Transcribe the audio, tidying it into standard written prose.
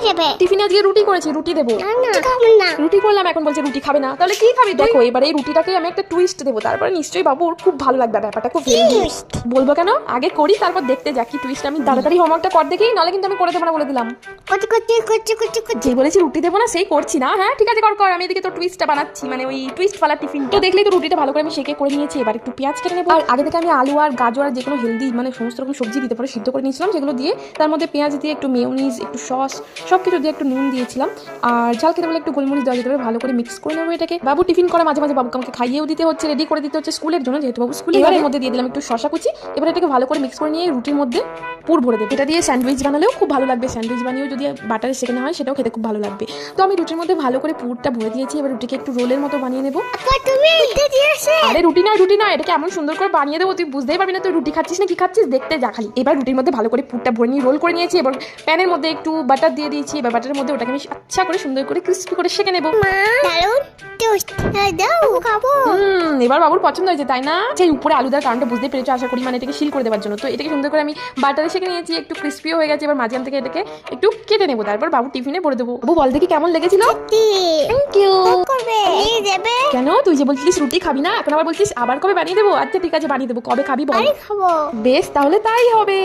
দেবে? টিফিনে আজকে রুটি করেছি, রুটি দেবো। না খাবো না। রুটি করলাম, এখন বলছে রুটি খাবে না। তাহলে কি খাবি? দেখো এবারে এই রুটিটাকে আমি একটা টুইস্ট দেবো, তারপরে নিশ্চয়ই বাবুর খুব ভালো লাগবে ব্যাপারটা, খুব হেলদি। Twist? বলবো কেন, আগে করি তারপর দেখতে যা কি টুইস্ট। আমি তাড়াতাড়ি হোমওয়ার্কটা কর দেখি, নাহলে কিন্তু আমি করে দেবো না বলে দিলাম। করছি। যে বলেছি রুটি দেবো না সেই করছি না। হ্যাঁ ঠিক আছে, কর কর। আমি এদিকে তো টুইস্টটা বানাচ্ছি, মানে ওই টুইস্ট ফালা টিফিন। তো দেখলেই তো রুটিটা ভালো করে আমি সেকে করে নিয়েছি। এবার একটু পেঁয়াজ কেটে নেবো। আর আগে থেকে আমি আলু আর গাজর আর যে কোনো হেলদি মানে সমস্ত রকম সবজি দিতে পারে সিদ্ধ করে নিয়েছিলাম, সেগুলো দিয়ে তার মধ্যে পেঁয়াজ দিয়ে একটু মেয়োনিজ, একটু সস, সব কিছু দিয়ে একটু নুন দিয়েছিলাম। আর ঝাল খেতে বলে একটু গোলমরিচ দেওয়া যেতে পারে। ভালো করে মিক্স করে নেবো এটাকে। বাবু টিফিন করা মাঝে মাঝে বাবুকে আমাকে খাইয়েও দিতে হচ্ছে, রেডি করে দিতে হচ্ছে স্কুলের জন্য, যেহেতু বাবু স্কুলে। এবার এর মধ্যে দিয়ে দিলাম একটু শসা কুচি। এবার এটাকে ভালো করে মিক্স করে নিয়ে রুটির মধ্যে পুর ভরে দেবো। এটা দিয়ে স্যান্ডউইচ বানালেও খুব ভালো লাগবে। স্যান্ডউইচ বানিয়েও যদি বাটারে সেখানে হয় সেটাও খেতে খুব ভালো লাগবে। তো আমি রুটির মধ্যে ভালো করে পুরটা ভরে দিয়েছি। এবার রুটিকে একটু রোলের মতো বানিয়ে নেবো। তুমি উঠে দিয়েছে? আরে রুটি নয়, এটাকে এমন সুন্দর করে বানিয়ে দেবো তুই বুঝতেই পারবি না তুই রুটি খাচ্ছিস না কি খাচ্ছিস, দেখতে যা খালি। এবার রুটির মধ্যে ভালো করে পুরটা ভরে নিয়ে রোল করে নিয়েছি। এবার প্যানের মধ্যে একটু বাটার দিয়ে দিয়েছি। এবার বাটারের মধ্যে ওটাকে আমি আচ্ছা করে সুন্দর করে ক্রিস্পি করে সেঁকে নেবো। দারুন টোস্ট দাও খাবো। এবার বাবুর পছন্দ হয়েছে তাই না? সেই উপরে আলু দেওয়ার কারণটা বুঝতে পেরেছো আশা করি, মানে এটাকে শিল করে দেওয়ার জন্য। তো এটাকে সুন্দর করে আমি বাটারে সেঁকে নিয়েছি, একটু ক্রিস্পিও হয়ে গেছে। এবার মাঝখান থেকে এটাকে একটু কেটে নেবো, তারপর বাবু টিফিনে ভরে দেবো। বাবু বল দেখি কেমন লেগেছিল? Thank you. করবে নিয়ে যাবে? কেন, তুই যে বলছিলিস রুটি খাবি না, এখন আবার বলছিস আবার কবে বানিয়ে দেবো? আচ্ছা ঠিক আছে বানিয়ে দেবো, কবে খাবি বল? খাবো। বেশ তাহলে তাই হবে।